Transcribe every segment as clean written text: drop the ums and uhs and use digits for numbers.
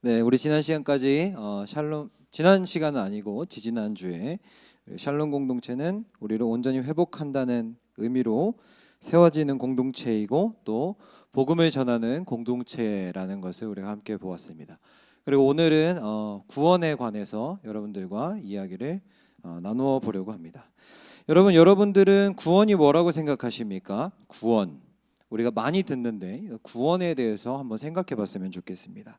네, 우리 지난 시간까지 샬롬 지난 시간은 아니고 지지난 주에 샬롬 공동체는 우리를 온전히 회복한다는 의미로 세워지는 공동체이고 또 복음을 전하는 공동체라는 것을 우리가 함께 보았습니다. 그리고 오늘은 구원에 관해서 여러분들과 이야기를 나누어 보려고 합니다. 여러분들은 구원이 뭐라고 생각하십니까? 구원. 우리가 많이 듣는데 구원에 대해서 한번 생각해 봤으면 좋겠습니다.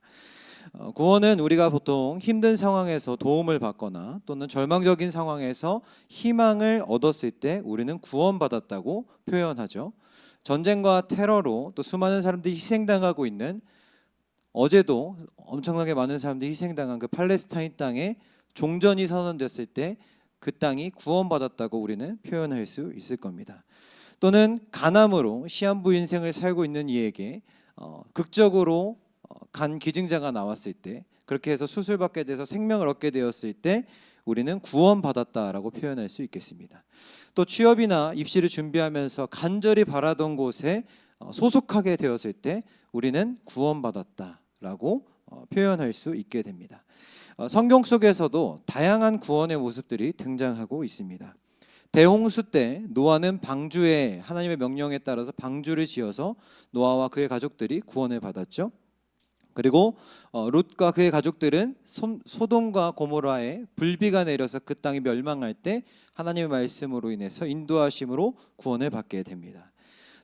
구원은 우리가 보통 힘든 상황에서 도움을 받거나 또는 절망적인 상황에서 희망을 얻었을 때 우리는 구원받았다고 표현하죠. 전쟁과 테러로 또 수많은 사람들이 희생당하고 있는, 어제도 엄청나게 많은 사람들이 희생당한 그 팔레스타인 땅에 종전이 선언됐을 때 그 땅이 구원받았다고 우리는 표현할 수 있을 겁니다. 또는 간암으로 시한부 인생을 살고 있는 이에게 극적으로 간 기증자가 나왔을 때, 그렇게 해서 수술받게 돼서 생명을 얻게 되었을 때 우리는 구원받았다라고 표현할 수 있겠습니다. 또 취업이나 입시를 준비하면서 간절히 바라던 곳에 소속하게 되었을 때 우리는 구원받았다라고 표현할 수 있게 됩니다. 성경 속에서도 다양한 구원의 모습들이 등장하고 있습니다. 대홍수 때 노아는 방주에 하나님의 명령에 따라서 방주를 지어서 노아와 그의 가족들이 구원을 받았죠. 그리고 룻과 그의 가족들은 소돔과 고모라에 불비가 내려서 그 땅이 멸망할 때 하나님의 말씀으로 인해서 인도하심으로 구원을 받게 됩니다.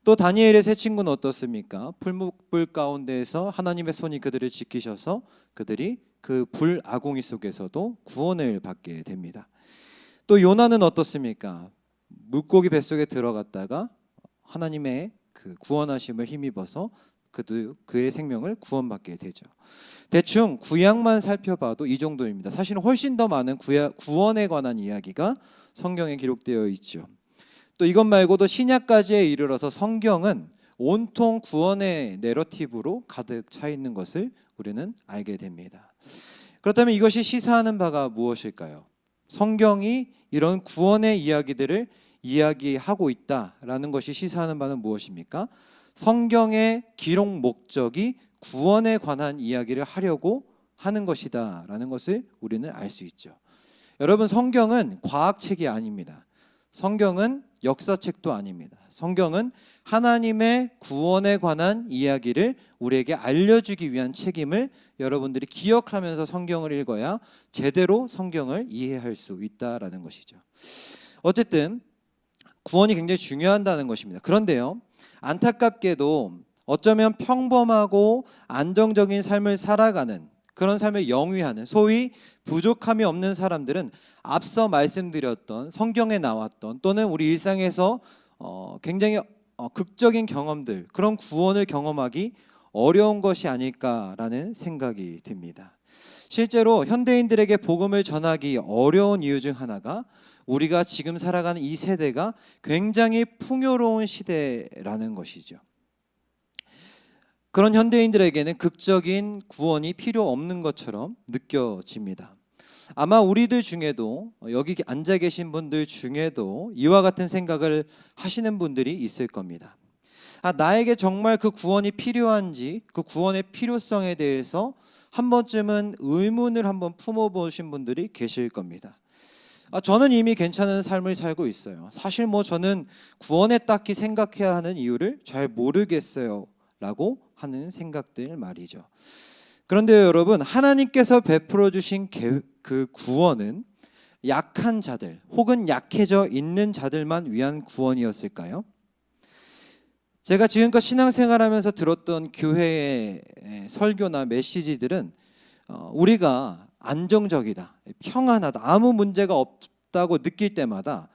또 다니엘의 세 친구는 어떻습니까? 풀무불 가운데에서 하나님의 손이 그들을 지키셔서 그들이 그 불 아궁이 속에서도 구원을 받게 됩니다. 또 요나는 어떻습니까? 물고기 뱃속에 들어갔다가 하나님의 그 구원하심을 힘입어서 그의 생명을 구원받게 되죠. 대충 구약만 살펴봐도 이 정도입니다. 사실은 훨씬 더 많은 구원에 관한 이야기가 성경에 기록되어 있죠. 또 이것 말고도 신약까지에 이르러서 성경은 온통 구원의 내러티브로 가득 차 있는 것을 우리는 알게 됩니다. 그렇다면 이것이 시사하는 바가 무엇일까요? 성경이 이런 구원의 이야기들을 이야기하고 있다라는 것이 시사하는 바는 무엇입니까? 성경의 기록 목적이 구원에 관한 이야기를 하려고 하는 것이다라는 것을 우리는 알 수 있죠. 여러분, 성경은 과학책이 아닙니다. 성경은 역사책도 아닙니다. 성경은 하나님의 구원에 관한 이야기를 우리에게 알려주기 위한 책임을 여러분들이 기억하면서 성경을 읽어야 제대로 성경을 이해할 수 있다라는 것이죠. 어쨌든 구원이 굉장히 중요하다는 것입니다. 그런데요, 안타깝게도 어쩌면 평범하고 안정적인 삶을 살아가는, 그런 삶을 영위하는, 소위 부족함이 없는 사람들은 앞서 말씀드렸던 성경에 나왔던 또는 우리 일상에서 굉장히 극적인 경험들, 그런 구원을 경험하기 어려운 것이 아닐까라는 생각이 듭니다. 실제로 현대인들에게 복음을 전하기 어려운 이유 중 하나가 우리가 지금 살아가는 이 세대가 굉장히 풍요로운 시대라는 것이죠. 그런 현대인들에게는 극적인 구원이 필요 없는 것처럼 느껴집니다. 아마 우리들 중에도, 여기 앉아 계신 분들 중에도 이와 같은 생각을 하시는 분들이 있을 겁니다. 나에게 정말 그 구원이 필요한지, 그 구원의 필요성에 대해서 한 번쯤은 의문을 한번 품어보신 분들이 계실 겁니다. 저는 이미 괜찮은 삶을 살고 있어요. 사실 저는 구원에 딱히 생각해야 하는 이유를 잘 모르겠어요 라고 하는 생각들 말이죠. 그런데 여러분, 하나님께서 베풀어 주신 그 구원은 약한 자들 혹은 약해져 있는 자들만 위한 구원이었을까요? 제가 지금껏 신앙생활하면서 들었던 교회의 설교나 메시지들은 우리가 안정적이다, 평안하다, 아무 문제가 없다고 느낄 때마다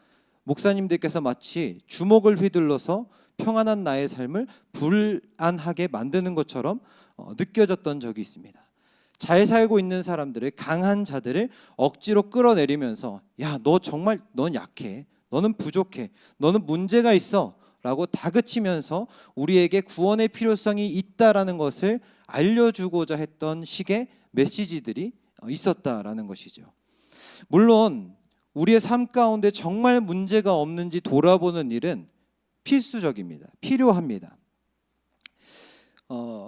목사님들께서 마치 주먹을 휘둘러서 평안한 나의 삶을 불안하게 만드는 것처럼 느껴졌던 적이 있습니다. 잘 살고 있는 사람들을, 강한 자들을 억지로 끌어내리면서 야, 너 정말 넌 약해, 너는 부족해, 너는 문제가 있어 라고 다그치면서 우리에게 구원의 필요성이 있다라는 것을 알려주고자 했던 식의 메시지들이 있었다라는 것이죠. 물론 우리의 삶 가운데 정말 문제가 없는지 돌아보는 일은 필수적입니다. 필요합니다.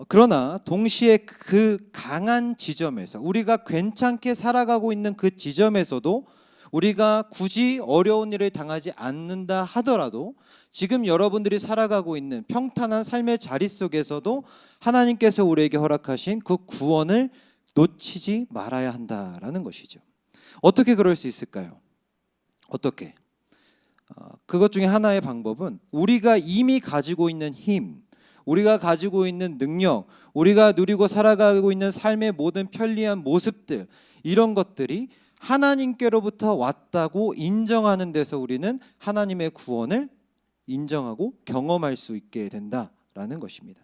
그러나 동시에 그 강한 지점에서 우리가 괜찮게 살아가고 있는 그 지점에서도 우리가 굳이 어려운 일을 당하지 않는다 하더라도 지금 여러분들이 살아가고 있는 평탄한 삶의 자리 속에서도 하나님께서 우리에게 허락하신 그 구원을 놓치지 말아야 한다라는 것이죠. 어떻게 그럴 수 있을까요? 어떻게? 그것 중에 하나의 방법은 우리가 이미 가지고 있는 힘, 우리가 가지고 있는 능력, 우리가 누리고 살아가고 있는 삶의 모든 편리한 모습들, 이런 것들이 하나님께로부터 왔다고 인정하는 데서 우리는 하나님의 구원을 인정하고 경험할 수 있게 된다라는 것입니다.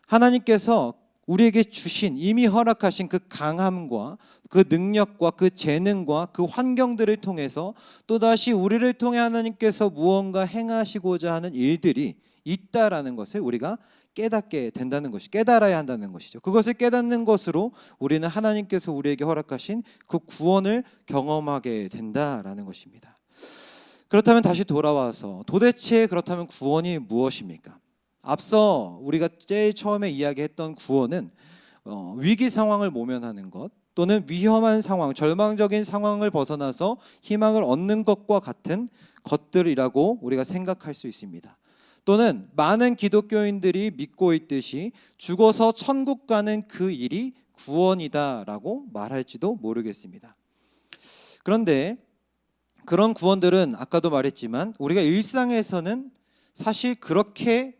하나님께서 우리에게 주신, 이미 허락하신 그 강함과 그 능력과 그 재능과 그 환경들을 통해서 또다시 우리를 통해 하나님께서 무언가 행하시고자 하는 일들이 있다라는 것을 우리가 깨닫게 된다는 것이, 깨달아야 한다는 것이죠. 그것을 깨닫는 것으로 우리는 하나님께서 우리에게 허락하신 그 구원을 경험하게 된다라는 것입니다. 그렇다면 다시 돌아와서 도대체 그렇다면 구원이 무엇입니까? 앞서 우리가 제일 처음에 이야기했던 구원은 위기 상황을 모면하는 것, 또는 위험한 상황, 절망적인 상황을 벗어나서 희망을 얻는 것과 같은 것들이라고 우리가 생각할 수 있습니다. 또는 많은 기독교인들이 믿고 있듯이 죽어서 천국 가는 그 일이 구원이다라고 말할지도 모르겠습니다. 그런데 그런 구원들은 아까도 말했지만 우리가 일상에서는 사실 그렇게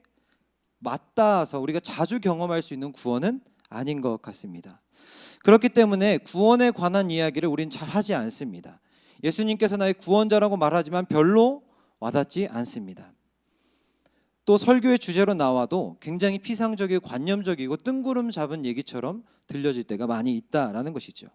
맞닿아서 우리가 자주 경험할 수 있는 구원은 아닌 것 같습니다. 그렇기 때문에 구원에 관한 이야기를 우린 잘 하지 않습니다. 예수님께서 나의 구원자라고 말하지만 별로 와닿지 않습니다. 또 설교의 주제로 나와도 굉장히 피상적이고 관념적이고 뜬구름 잡은 얘기처럼 들려질 때가 많이 있다라는 것이죠.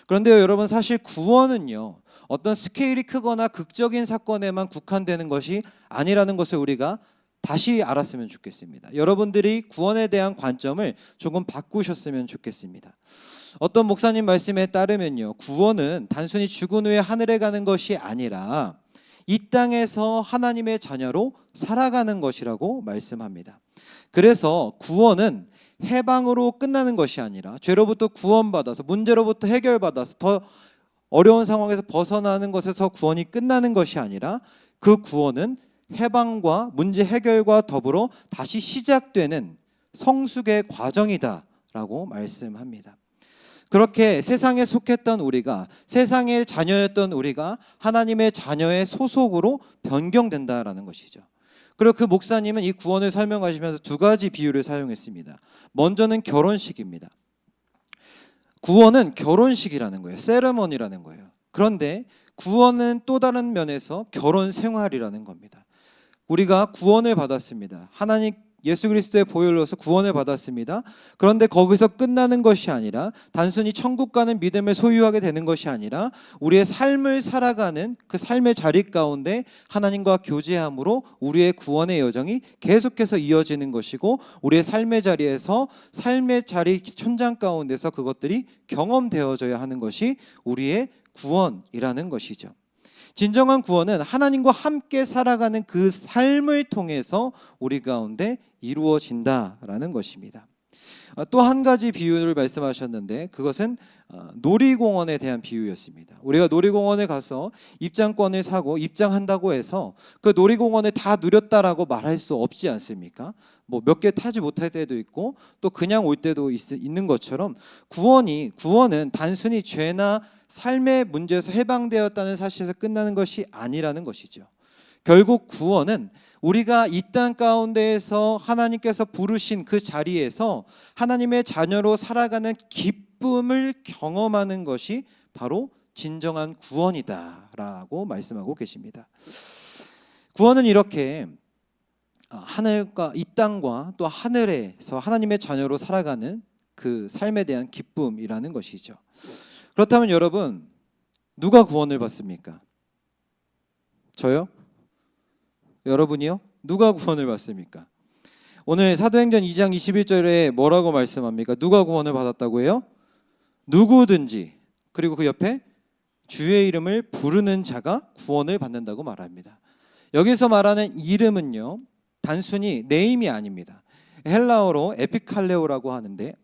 그런데요, 여러분, 사실 구원은요, 어떤 스케일이 크거나 극적인 사건에만 국한되는 것이 아니라는 것을 우리가 다시 알았으면 좋겠습니다. 여러분들이 구원에 대한 관점을 조금 바꾸셨으면 좋겠습니다. 어떤 목사님 말씀에 따르면요, 구원은 단순히 죽은 후에 하늘에 가는 것이 아니라 이 땅에서 하나님의 자녀로 살아가는 것이라고 말씀합니다. 그래서 구원은 해방으로 끝나는 것이 아니라 죄로부터 구원받아서, 문제로부터 해결받아서 더 어려운 상황에서 벗어나는 것에서 구원이 끝나는 것이 아니라 그 구원은 해방과 문제 해결과 더불어 다시 시작되는 성숙의 과정이다라고 말씀합니다. 그렇게 세상에 속했던 우리가, 세상의 자녀였던 우리가 하나님의 자녀의 소속으로 변경된다라는 것이죠. 그리고 그 목사님은 이 구원을 설명하시면서 두 가지 비유를 사용했습니다. 먼저는 결혼식입니다. 구원은 결혼식이라는 거예요. 세레머니라는 거예요. 그런데 구원은 또 다른 면에서 결혼 생활이라는 겁니다. 우리가 구원을 받았습니다. 하나님 예수 그리스도의 보혈로서 구원을 받았습니다. 그런데 거기서 끝나는 것이 아니라 단순히 천국 가는 믿음을 소유하게 되는 것이 아니라 우리의 삶을 살아가는 그 삶의 자리 가운데 하나님과 교제함으로 우리의 구원의 여정이 계속해서 이어지는 것이고, 우리의 삶의 자리에서 삶의 자리 천장 가운데서 그것들이 경험되어져야 하는 것이 우리의 구원이라는 것이죠. 진정한 구원은 하나님과 함께 살아가는 그 삶을 통해서 우리 가운데 이루어진다라는 것입니다. 또 한 가지 비유를 말씀하셨는데 그것은 놀이공원에 대한 비유였습니다. 우리가 놀이공원에 가서 입장권을 사고 입장한다고 해서 그 놀이공원을 다 누렸다라고 말할 수 없지 않습니까? 뭐 몇 개 타지 못할 때도 있고 또 그냥 올 때도 있는 것처럼 구원은 단순히 죄나 삶의 문제에서 해방되었다는 사실에서 끝나는 것이 아니라는 것이죠. 결국 구원은 우리가 이 땅 가운데에서 하나님께서 부르신 그 자리에서 하나님의 자녀로 살아가는 기쁨을 경험하는 것이 바로 진정한 구원이다라고 말씀하고 계십니다. 구원은 이렇게 하늘과 이 땅과 또 하늘에서 하나님의 자녀로 살아가는 그 삶에 대한 기쁨이라는 것이죠. 그렇다면 여러분, 누가 구원을 받습니까? 저요? 여러분이요? 누가 구원을 받습니까? 오늘 사도행전 2장 21절에 뭐라고 말씀합니까? 누가 구원을 받았다고 해요? 누구든지, 그리고 그 옆에 주의 이름을 부르는 자가 구원을 받는다고 말합니다. 여기서 말하는 이름은요, 단순히 네임이 아닙니다. 헬라어로 에피칼레오라고 하는데,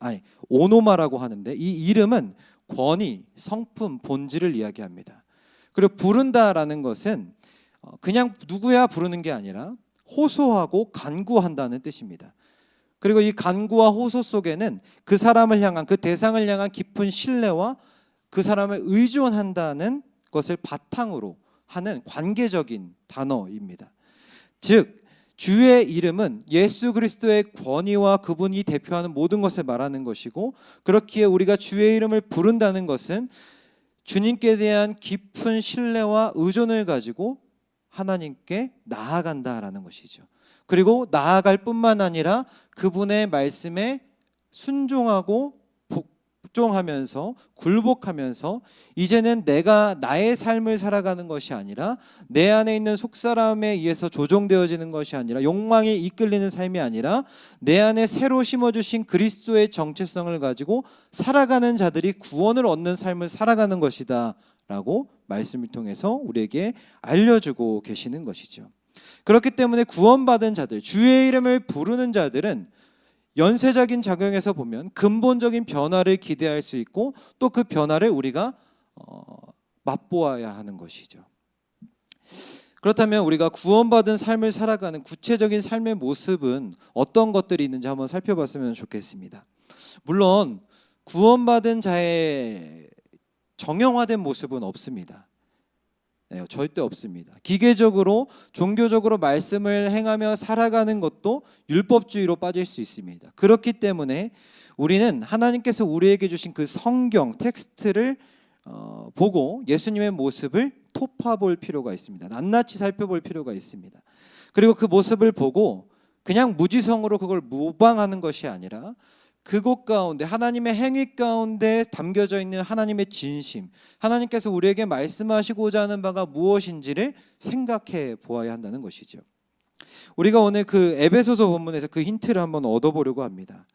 오노마라고 하는데, 이 이름은 권위, 성품, 본질을 이야기합니다. 그리고 부른다라는 것은 그냥 누구야 부르는 게 아니라 호소하고 간구한다는 뜻입니다. 그리고 이 간구와 호소 속에는 그 사람을 향한, 그 대상을 향한 깊은 신뢰와 그 사람을 의존한다는 것을 바탕으로 하는 관계적인 단어입니다. 즉 주의 이름은 예수 그리스도의 권위와 그분이 대표하는 모든 것을 말하는 것이고, 그렇기에 우리가 주의 이름을 부른다는 것은 주님께 대한 깊은 신뢰와 의존을 가지고 하나님께 나아간다라는 것이죠. 그리고 나아갈 뿐만 아니라 그분의 말씀에 순종하고 복종하면서 굴복하면서 이제는 내가 나의 삶을 살아가는 것이 아니라 내 안에 있는 속사람에 의해서 조종되어지는 것이 아니라 욕망에 이끌리는 삶이 아니라 내 안에 새로 심어주신 그리스도의 정체성을 가지고 살아가는 자들이 구원을 얻는 삶을 살아가는 것이다 라고 말씀을 통해서 우리에게 알려주고 계시는 것이죠. 그렇기 때문에 구원받은 자들, 주의 이름을 부르는 자들은 연쇄적인 작용에서 보면 근본적인 변화를 기대할 수 있고 또 그 변화를 우리가 맛보아야 하는 것이죠. 그렇다면 우리가 구원받은 삶을 살아가는 구체적인 삶의 모습은 어떤 것들이 있는지 한번 살펴봤으면 좋겠습니다. 물론 구원받은 자의 정형화된 모습은 없습니다. 네, 절대 없습니다. 기계적으로 종교적으로 말씀을 행하며 살아가는 것도 율법주의로 빠질 수 있습니다. 그렇기 때문에 우리는 하나님께서 우리에게 주신 그 성경 텍스트를 보고 예수님의 모습을 토파볼 필요가 있습니다. 낱낱이 살펴볼 필요가 있습니다. 그리고 그 모습을 보고 그냥 무지성으로 그걸 모방하는 것이 아니라 그곳 가운데 하나님의 행위 가운데 담겨져 있는 하나님의 진심, 하나님께서 우리에게 말씀하시고자 하는 바가 무엇인지를 생각해 보아야 한다는 것이죠. 우리가 오늘 그 에베소서 본문에서 그 힌트를 한번 얻어보려고 합니다.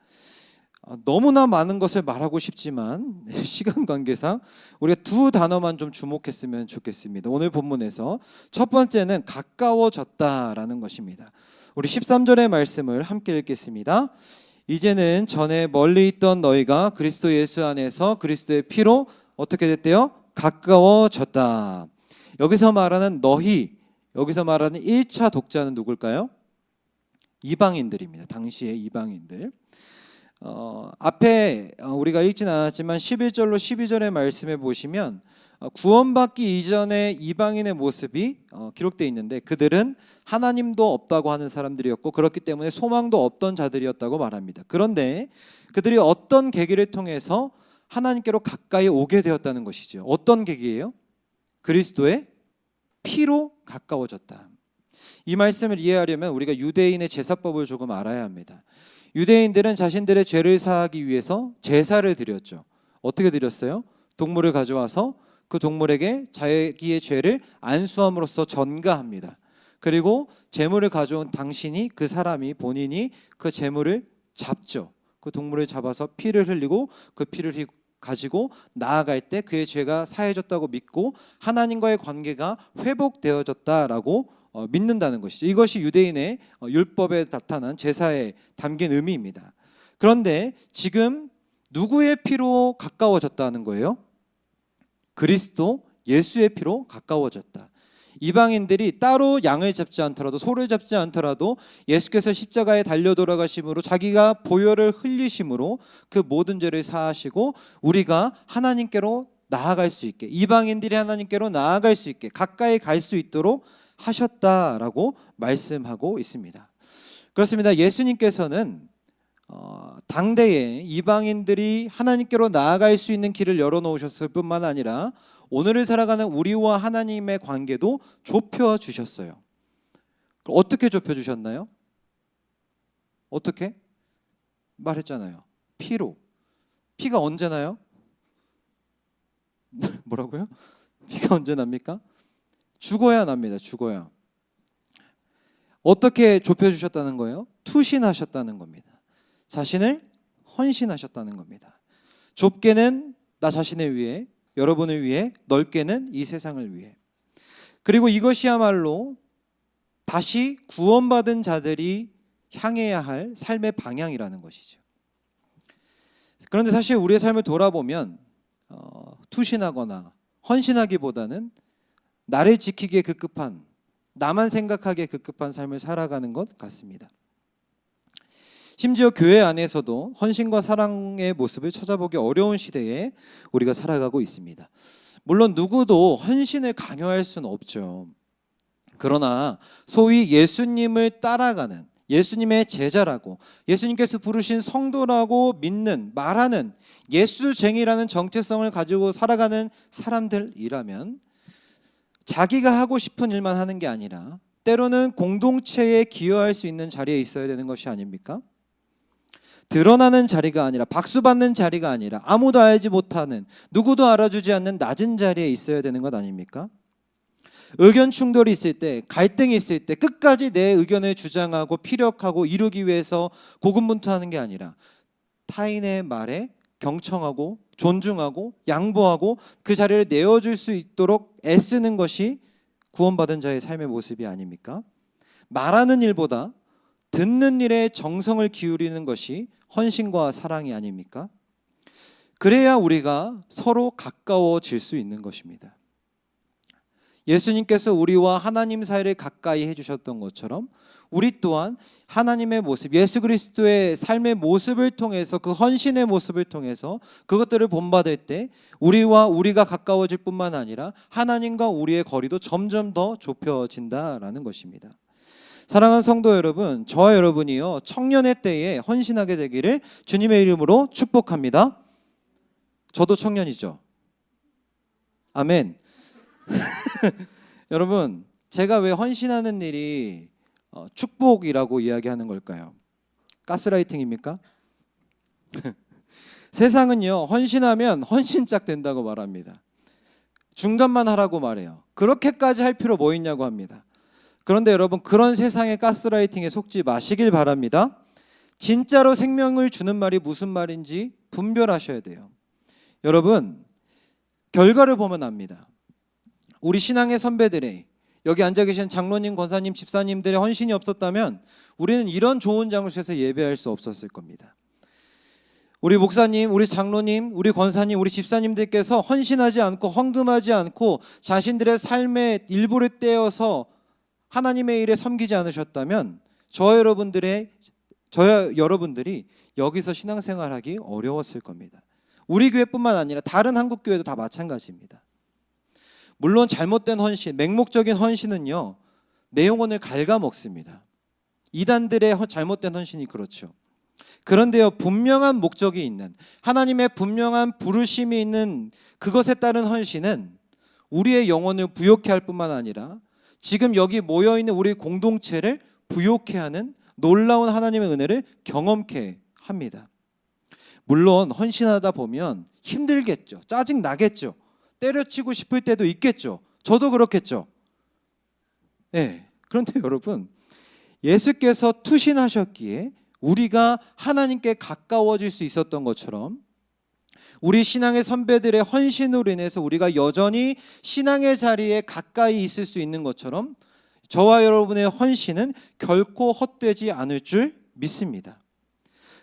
너무나 많은 것을 말하고 싶지만 시간 관계상 우리가 두 단어만 좀 주목했으면 좋겠습니다. 오늘 본문에서 첫 번째는 가까워졌다라는 것입니다. 우리 13절의 말씀을 함께 읽겠습니다. 이제는 전에 멀리 있던 너희가 그리스도 예수 안에서 그리스도의 피로 어떻게 됐대요? 가까워졌다. 여기서 말하는 너희, 여기서 말하는 1차 독자는 누굴까요? 이방인들입니다. 당시의 이방인들. 앞에 우리가 읽진 않았지만 11절로 12절의 말씀에 보시면 구원받기 이전의 이방인의 모습이 기록되어 있는데 그들은 하나님도 없다고 하는 사람들이었고 그렇기 때문에 소망도 없던 자들이었다고 말합니다. 그런데 그들이 어떤 계기를 통해서 하나님께로 가까이 오게 되었다는 것이죠. 어떤 계기예요? 그리스도의 피로 가까워졌다. 이 말씀을 이해하려면 우리가 유대인의 제사법을 조금 알아야 합니다. 유대인들은 자신들의 죄를 사하기 위해서 제사를 드렸죠. 어떻게 드렸어요? 동물을 가져와서 그 동물에게 자기의 죄를 안수함으로써 전가합니다. 그리고 제물을 가져온 당신이, 그 사람이, 본인이 그 제물을 잡죠. 그 동물을 잡아서 피를 흘리고 그 피를 가지고 나아갈 때 그의 죄가 사해졌다고 믿고 하나님과의 관계가 회복되어졌다라고 믿는다는 것이죠. 이것이 유대인의 율법에 나타난 제사에 담긴 의미입니다. 그런데 지금 누구의 피로 가까워졌다는 거예요? 그리스도 예수의 피로 가까워졌다. 이방인들이 따로 양을 잡지 않더라도, 소를 잡지 않더라도 예수께서 십자가에 달려 돌아가심으로 자기가 보혈을 흘리심으로 그 모든 죄를 사하시고 우리가 하나님께로 나아갈 수 있게, 이방인들이 하나님께로 나아갈 수 있게, 가까이 갈 수 있도록 하셨다라고 말씀하고 있습니다. 그렇습니다. 예수님께서는 당대에 이방인들이 하나님께로 나아갈 수 있는 길을 열어놓으셨을 뿐만 아니라 오늘을 살아가는 우리와 하나님의 관계도 좁혀주셨어요. 어떻게 좁혀주셨나요? 어떻게? 말했잖아요. 피로. 피가 언제 나요? 뭐라고요? 피가 언제 납니까? 죽어야 납니다. 죽어야. 어떻게 좁혀주셨다는 거예요? 투신하셨다는 겁니다. 자신을 헌신하셨다는 겁니다. 좁게는 나 자신을 위해, 여러분을 위해, 넓게는 이 세상을 위해. 그리고 이것이야말로 다시 구원받은 자들이 향해야 할 삶의 방향이라는 것이죠. 그런데 사실 우리의 삶을 돌아보면 투신하거나 헌신하기보다는 나를 지키기에 급급한, 나만 생각하기에 급급한 삶을 살아가는 것 같습니다. 심지어 교회 안에서도 헌신과 사랑의 모습을 찾아보기 어려운 시대에 우리가 살아가고 있습니다. 물론 누구도 헌신을 강요할 수는 없죠. 그러나 소위 예수님을 따라가는, 예수님의 제자라고, 예수님께서 부르신 성도라고 믿는, 말하는 예수쟁이라는 정체성을 가지고 살아가는 사람들이라면 자기가 하고 싶은 일만 하는 게 아니라 때로는 공동체에 기여할 수 있는 자리에 있어야 되는 것이 아닙니까? 드러나는 자리가 아니라, 박수받는 자리가 아니라, 아무도 알지 못하는, 누구도 알아주지 않는 낮은 자리에 있어야 되는 것 아닙니까? 의견 충돌이 있을 때, 갈등이 있을 때 끝까지 내 의견을 주장하고 피력하고 이루기 위해서 고군분투하는 게 아니라 타인의 말에 경청하고 존중하고 양보하고 그 자리를 내어줄 수 있도록 애쓰는 것이 구원받은 자의 삶의 모습이 아닙니까? 말하는 일보다 듣는 일에 정성을 기울이는 것이 헌신과 사랑이 아닙니까? 그래야 우리가 서로 가까워질 수 있는 것입니다. 예수님께서 우리와 하나님 사이를 가까이 해주셨던 것처럼 우리 또한 하나님의 모습, 예수 그리스도의 삶의 모습을 통해서, 그 헌신의 모습을 통해서 그것들을 본받을 때 우리가 가까워질 뿐만 아니라 하나님과 우리의 거리도 점점 더 좁혀진다라는 것입니다. 사랑하는 성도 여러분, 저와 여러분이요 청년의 때에 헌신하게 되기를 주님의 이름으로 축복합니다. 저도 청년이죠. 아멘. 여러분, 제가 왜 헌신하는 일이 축복이라고 이야기하는 걸까요? 가스라이팅입니까? 세상은요 헌신하면 헌신짝 된다고 말합니다. 중간만 하라고 말해요. 그렇게까지 할 필요 뭐 있냐고 합니다. 그런데 여러분, 그런 세상의 가스라이팅에 속지 마시길 바랍니다. 진짜로 생명을 주는 말이 무슨 말인지 분별하셔야 돼요. 여러분, 결과를 보면 압니다. 우리 신앙의 선배들의, 여기 앉아 계신 장로님, 권사님, 집사님들의 헌신이 없었다면 우리는 이런 좋은 장소에서 예배할 수 없었을 겁니다. 우리 목사님, 우리 장로님, 우리 권사님, 우리 집사님들께서 헌신하지 않고 헌금하지 않고 자신들의 삶의 일부를 떼어서 하나님의 일에 섬기지 않으셨다면 저와 여러분들이 여기서 신앙생활하기 어려웠을 겁니다. 우리 교회뿐만 아니라 다른 한국 교회도 다 마찬가지입니다. 물론 잘못된 헌신, 맹목적인 헌신은요 내 영혼을 갉아먹습니다. 이단들의 잘못된 헌신이 그렇죠. 그런데요, 분명한 목적이 있는, 하나님의 분명한 부르심이 있는 그것에 따른 헌신은 우리의 영혼을 부욕해 할 뿐만 아니라 지금 여기 모여있는 우리 공동체를 부욕해 하는 놀라운 하나님의 은혜를 경험케 합니다. 물론 헌신하다 보면 힘들겠죠. 짜증 나겠죠. 때려치고 싶을 때도 있겠죠. 저도 그렇겠죠. 네. 그런데 여러분, 예수께서 투신하셨기에 우리가 하나님께 가까워질 수 있었던 것처럼 우리 신앙의 선배들의 헌신으로 인해서 우리가 여전히 신앙의 자리에 가까이 있을 수 있는 것처럼 저와 여러분의 헌신은 결코 헛되지 않을 줄 믿습니다.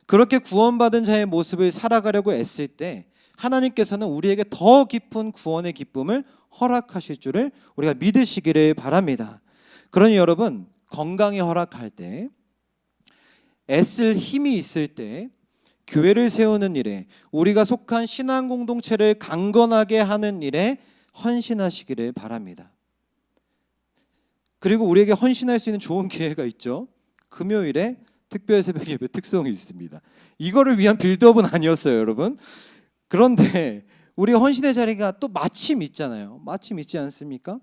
그렇게 구원받은 자의 모습을 살아가려고 애쓸 때 하나님께서는 우리에게 더 깊은 구원의 기쁨을 허락하실 줄을 우리가 믿으시기를 바랍니다. 그러니 여러분, 건강이 허락할 때, 애쓸 힘이 있을 때, 교회를 세우는 일에, 우리가 속한 신앙 공동체를 강건하게 하는 일에 헌신하시기를 바랍니다. 그리고 우리에게 헌신할 수 있는 좋은 기회가 있죠. 금요일에 특별 새벽 예배 특성이 있습니다. 이거를 위한 빌드업은 아니었어요, 여러분. 그런데 우리 헌신의 자리가 또 마침 있잖아요. 마침 있지 않습니까?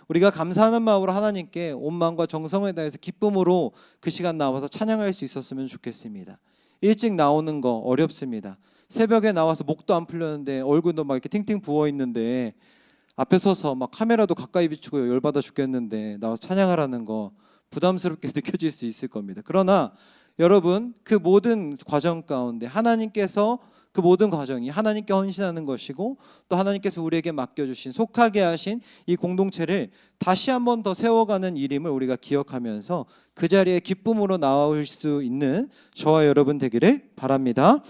우리가 감사하는 마음으로 하나님께 온 마음과 정성을 다해서 기쁨으로 그 시간 나와서 찬양할 수 있었으면 좋겠습니다. 일찍 나오는 거 어렵습니다. 새벽에 나와서 목도 안 풀렸는데 얼굴도 막 이렇게 팅팅 부어 있는데 앞에 서서 막 카메라도 가까이 비추고 열받아 죽겠는데 나와서 찬양하라는 거 부담스럽게 느껴질 수 있을 겁니다. 그러나 여러분, 그 모든 과정 가운데 하나님께서 그 모든 과정이 하나님께 헌신하는 것이고 또 하나님께서 우리에게 맡겨주신 속하게 하신 이 공동체를 다시 한번 더 세워가는 일임을 우리가 기억하면서 그 자리에 기쁨으로 나올 수 있는 저와 여러분 되기를 바랍니다.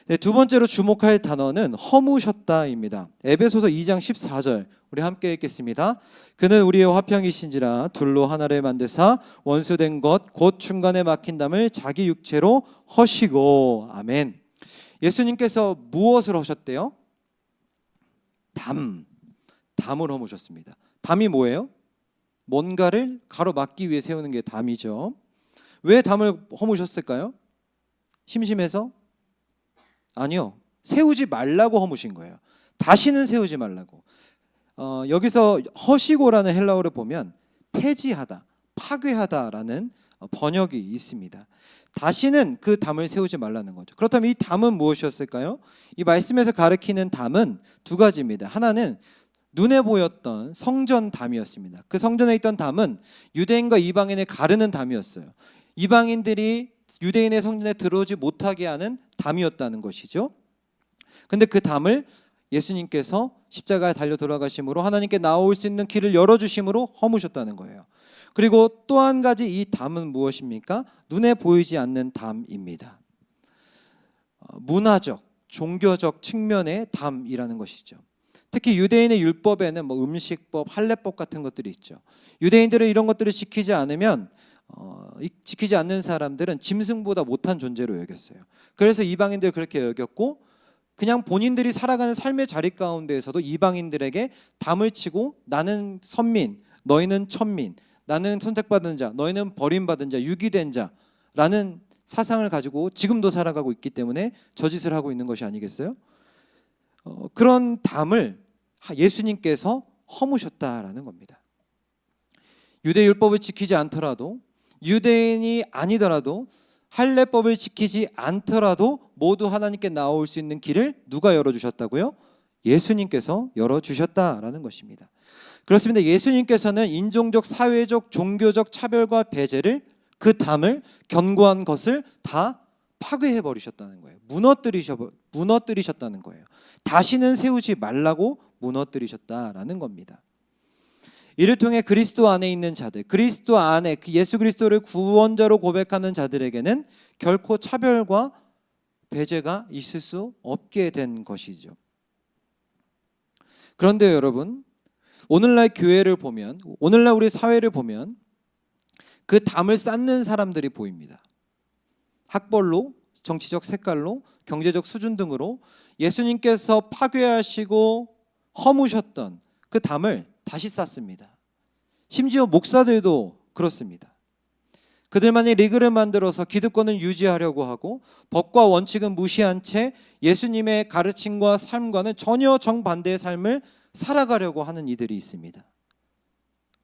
네, 두 번째로 주목할 단어는 허무셨다입니다. 에베소서 2장 14절 우리 함께 읽겠습니다. 그는 우리의 화평이신지라 둘로 하나를 만드사 원수된 것 곧 중간에 막힌 담을 자기 육체로 허시고. 아멘. 예수님께서 무엇을 하셨대요? 담을 허무셨습니다. 담이 뭐예요? 뭔가를 가로막기 위해 세우는 게 담이죠. 왜 담을 허무셨을까요? 심심해서? 아니요. 세우지 말라고 허무신 거예요. 다시는 세우지 말라고. 여기서 허시고라는 헬라어를 보면 폐지하다, 파괴하다라는 번역이 있습니다. 다시는 그 담을 세우지 말라는 거죠. 그렇다면 이 담은 무엇이었을까요? 이 말씀에서 가리키는 담은 두 가지입니다. 하나는 눈에 보였던 성전 담이었습니다. 그 성전에 있던 담은 유대인과 이방인을 가르는 담이었어요. 이방인들이 유대인의 성전에 들어오지 못하게 하는 담이었다는 것이죠. 근데 그 담을 예수님께서 십자가에 달려 돌아가심으로 하나님께 나올 수 있는 길을 열어주심으로 허무셨다는 거예요. 그리고 또 한 가지 이 담은 무엇입니까? 눈에 보이지 않는 담입니다. 문화적, 종교적 측면의 담이라는 것이죠. 특히 유대인의 율법에는 음식법, 할례법 같은 것들이 있죠. 유대인들은 이런 것들을 지키지 않으면 지키지 않는 사람들은 짐승보다 못한 존재로 여겼어요. 그래서 이방인들 그렇게 여겼고 그냥 본인들이 살아가는 삶의 자리 가운데에서도 이방인들에게 담을 치고 나는 선민, 너희는 천민, 나는 선택받은 자, 너희는 버림받은 자, 유기된 자라는 사상을 가지고 지금도 살아가고 있기 때문에 저짓을 하고 있는 것이 아니겠어요? 그런 담을 예수님께서 허무셨다라는 겁니다. 유대 율법을 지키지 않더라도 유대인이 아니더라도 할례법을 지키지 않더라도 모두 하나님께 나올 수 있는 길을 누가 열어주셨다고요? 예수님께서 열어주셨다라는 것입니다. 그렇습니다. 예수님께서는 인종적, 사회적, 종교적 차별과 배제를 그 담을 견고한 것을 다 파괴해 버리셨다는 거예요. 무너뜨리셨다는 거예요. 다시는 세우지 말라고 무너뜨리셨다라는 겁니다. 이를 통해 그리스도 안에 있는 자들, 그리스도 안에 예수 그리스도를 구원자로 고백하는 자들에게는 결코 차별과 배제가 있을 수 없게 된 것이죠. 그런데 여러분, 오늘날 교회를 보면, 오늘날 우리 사회를 보면 그 담을 쌓는 사람들이 보입니다. 학벌로, 정치적 색깔로, 경제적 수준 등으로 예수님께서 파괴하시고 허무셨던 그 담을 다시 쌓습니다. 심지어 목사들도 그렇습니다. 그들만의 리그를 만들어서 기득권을 유지하려고 하고 법과 원칙은 무시한 채 예수님의 가르침과 삶과는 전혀 정반대의 삶을 살아가려고 하는 이들이 있습니다.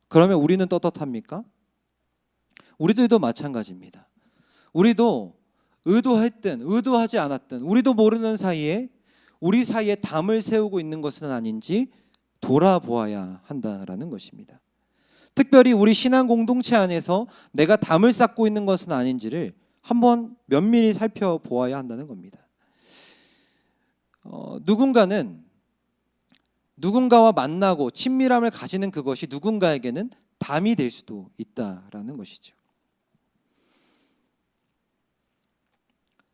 그러면 우리는 떳떳합니까? 우리들도 마찬가지입니다. 우리도 의도했든 의도하지 않았든 우리도 모르는 사이에 우리 사이에 담을 세우고 있는 것은 아닌지 돌아보아야 한다라는 것입니다. 특별히 우리 신앙 공동체 안에서 내가 담을 쌓고 있는 것은 아닌지를 한번 면밀히 살펴보아야 한다는 겁니다. 누군가와 만나고 친밀함을 가지는 그것이 누군가에게는 담이 될 수도 있다라는 것이죠.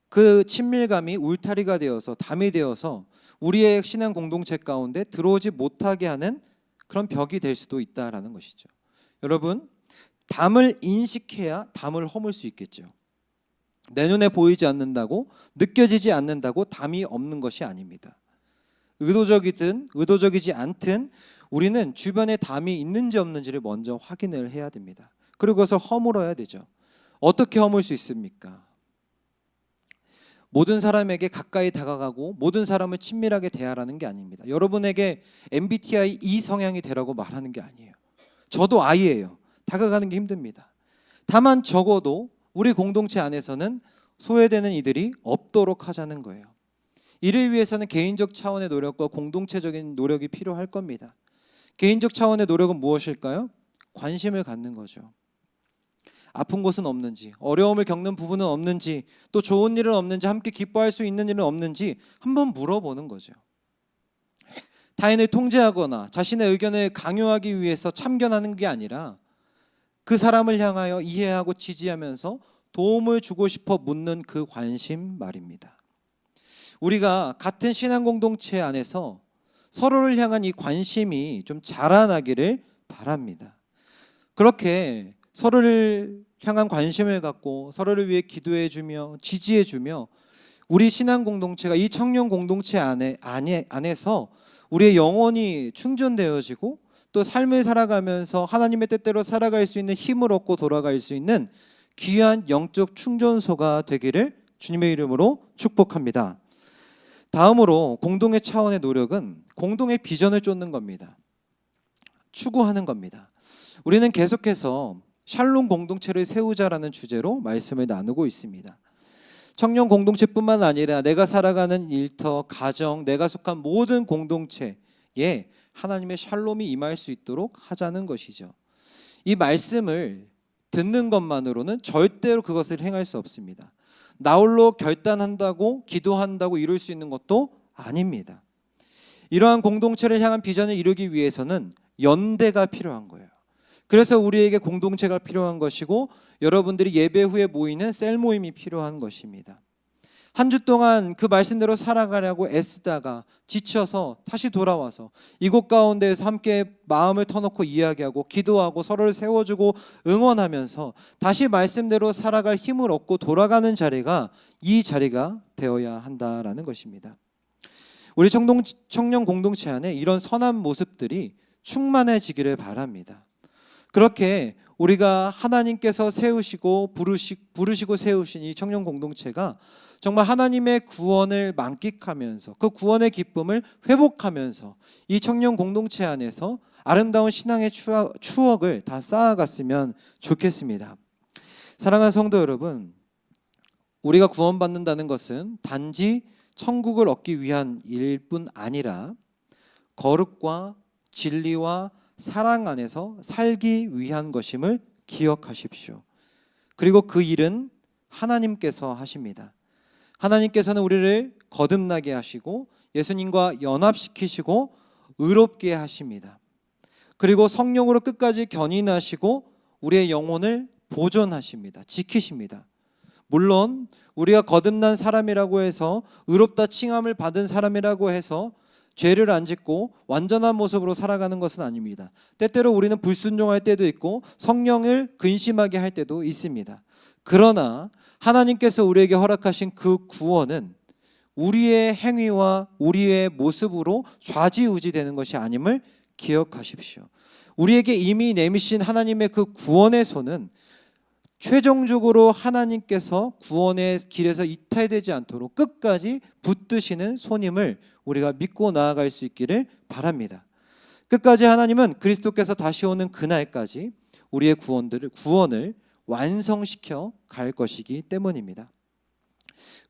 그 친밀감이 울타리가 되어서 담이 되어서 우리의 신앙 공동체 가운데 들어오지 못하게 하는 그런 벽이 될 수도 있다라는 것이죠. 여러분, 담을 인식해야 담을 허물 수 있겠죠. 내 눈에 보이지 않는다고, 느껴지지 않는다고 담이 없는 것이 아닙니다. 의도적이든 의도적이지 않든 우리는 주변에 담이 있는지 없는지를 먼저 확인을 해야 됩니다. 그리고 그것을 허물어야 되죠. 어떻게 허물 수 있습니까? 모든 사람에게 가까이 다가가고 모든 사람을 친밀하게 대하라는 게 아닙니다. 여러분에게 MBTI E 성향이 되라고 말하는 게 아니에요. 저도 I예요. 다가가는 게 힘듭니다. 다만 적어도 우리 공동체 안에서는 소외되는 이들이 없도록 하자는 거예요. 이를 위해서는 개인적 차원의 노력과 공동체적인 노력이 필요할 겁니다. 개인적 차원의 노력은 무엇일까요? 관심을 갖는 거죠. 아픈 곳은 없는지, 어려움을 겪는 부분은 없는지, 또 좋은 일은 없는지, 함께 기뻐할 수 있는 일은 없는지 한번 물어보는 거죠. 타인을 통제하거나 자신의 의견을 강요하기 위해서 참견하는 게 아니라 그 사람을 향하여 이해하고 지지하면서 도움을 주고 싶어 묻는 그 관심 말입니다. 우리가 같은 신앙 공동체 안에서 서로를 향한 이 관심이 좀 자라나기를 바랍니다. 그렇게 서로를 향한 관심을 갖고 서로를 위해 기도해주며 지지해주며 우리 신앙 공동체가 이 청년 공동체 안에서 우리의 영혼이 충전되어지고 또 삶을 살아가면서 하나님의 뜻대로 살아갈 수 있는 힘을 얻고 돌아갈 수 있는 귀한 영적 충전소가 되기를 주님의 이름으로 축복합니다. 다음으로 공동의 차원의 노력은 공동의 비전을 쫓는 겁니다. 추구하는 겁니다. 우리는 계속해서 샬롬 공동체를 세우자라는 주제로 말씀을 나누고 있습니다. 청년 공동체뿐만 아니라 내가 살아가는 일터, 가정, 내가 속한 모든 공동체에 하나님의 샬롬이 임할 수 있도록 하자는 것이죠. 이 말씀을 듣는 것만으로는 절대로 그것을 행할 수 없습니다. 나홀로 결단한다고 기도한다고 이룰 수 있는 것도 아닙니다. 이러한 공동체를 향한 비전을 이루기 위해서는 연대가 필요한 거예요. 그래서 우리에게 공동체가 필요한 것이고 여러분들이 예배 후에 모이는 셀 모임이 필요한 것입니다. 한 주 동안 그 말씀대로 살아가려고 애쓰다가 지쳐서 다시 돌아와서 이곳 가운데에서 함께 마음을 터놓고 이야기하고 기도하고 서로를 세워주고 응원하면서 다시 말씀대로 살아갈 힘을 얻고 돌아가는 자리가 이 자리가 되어야 한다라는 것입니다. 우리 청년 공동체 안에 이런 선한 모습들이 충만해지기를 바랍니다. 그렇게 우리가 하나님께서 세우시고 부르시고 세우신 이 청년 공동체가 정말 하나님의 구원을 만끽하면서 그 구원의 기쁨을 회복하면서 이 청년 공동체 안에서 아름다운 신앙의 추억을 다 쌓아갔으면 좋겠습니다. 사랑하는 성도 여러분, 우리가 구원받는다는 것은 단지 천국을 얻기 위한 일뿐 아니라 거룩과 진리와 사랑 안에서 살기 위한 것임을 기억하십시오. 그리고 그 일은 하나님께서 하십니다. 하나님께서는 우리를 거듭나게 하시고 예수님과 연합시키시고 의롭게 하십니다. 그리고 성령으로 끝까지 견인하시고 우리의 영혼을 보존하십니다. 지키십니다. 물론 우리가 거듭난 사람이라고 해서 의롭다 칭함을 받은 사람이라고 해서 죄를 안 짓고 완전한 모습으로 살아가는 것은 아닙니다. 때때로 우리는 불순종할 때도 있고 성령을 근심하게 할 때도 있습니다. 그러나 하나님께서 우리에게 허락하신 그 구원은 우리의 행위와 우리의 모습으로 좌지우지되는 것이 아님을 기억하십시오. 우리에게 이미 내미신 하나님의 그 구원의 손은 최종적으로 하나님께서 구원의 길에서 이탈되지 않도록 끝까지 붙드시는 손임을 우리가 믿고 나아갈 수 있기를 바랍니다. 끝까지 하나님은 그리스도께서 다시 오는 그날까지 우리의 구원을 완성시켜 갈 것이기 때문입니다.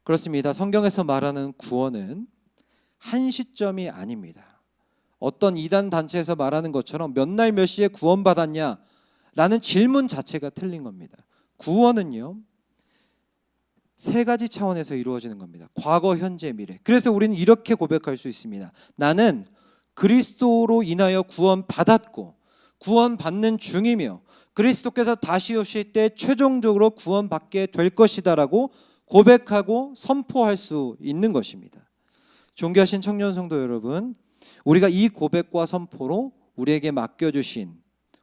그렇습니다. 성경에서 말하는 구원은 한 시점이 아닙니다. 어떤 이단 단체에서 말하는 것처럼 몇 날 몇 시에 구원받았냐 라는 질문 자체가 틀린 겁니다. 구원은요, 세 가지 차원에서 이루어지는 겁니다. 과거, 현재, 미래. 그래서 우리는 이렇게 고백할 수 있습니다. 나는 그리스도로 인하여 구원받았고 구원받는 중이며 그리스도께서 다시 오실 때 최종적으로 구원받게 될 것이다라고 고백하고 선포할 수 있는 것입니다. 존귀하신 청년 성도 여러분, 우리가 이 고백과 선포로 우리에게 맡겨주신,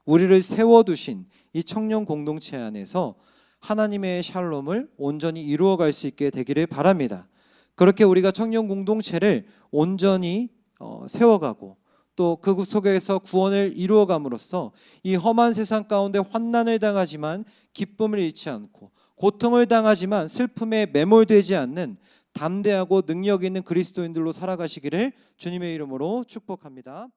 우리를 세워두신 이 청년 공동체 안에서 하나님의 샬롬을 온전히 이루어갈 수 있게 되기를 바랍니다. 그렇게 우리가 청년 공동체를 온전히 세워가고 또 그 속에서 구원을 이루어감으로써 이 험한 세상 가운데 환난을 당하지만 기쁨을 잃지 않고 고통을 당하지만 슬픔에 매몰되지 않는 담대하고 능력 있는 그리스도인들로 살아가시기를 주님의 이름으로 축복합니다.